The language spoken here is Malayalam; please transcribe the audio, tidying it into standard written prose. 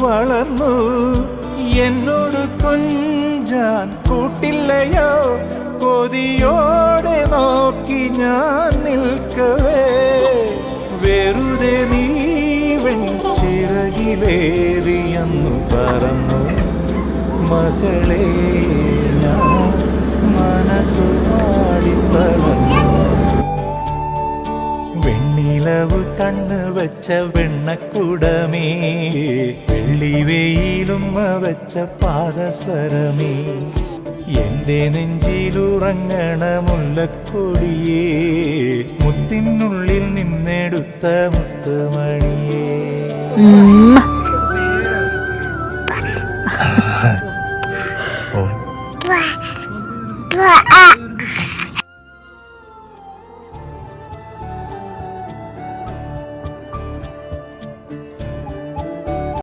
വളർന്നു എന്നോട് കൊഞ്ചാൻ കൂട്ടില്ലയോ കൊതിയോടെ നോക്കി ഞാൻ നിൽക്കവേ വെറുതെ നീ ചിറകിലേറിയെന്നു പറന്നു മകളെ ഞാൻ മനസ്സു പാടിത്തളർന്നു വെണ്ണിലവ് കണ്ണ് വെച്ച വെണ്ണക്കുടമേ വെള്ളി വെയിലുമ്മ വെച്ച പാദസരമേ എന്റെ നെഞ്ചിലുറങ്ങണ മുല്ലക്കൊടിയേ മുത്തിനുള്ളിൽ നിന്നെടുത്ത മുത്തുമണിയേ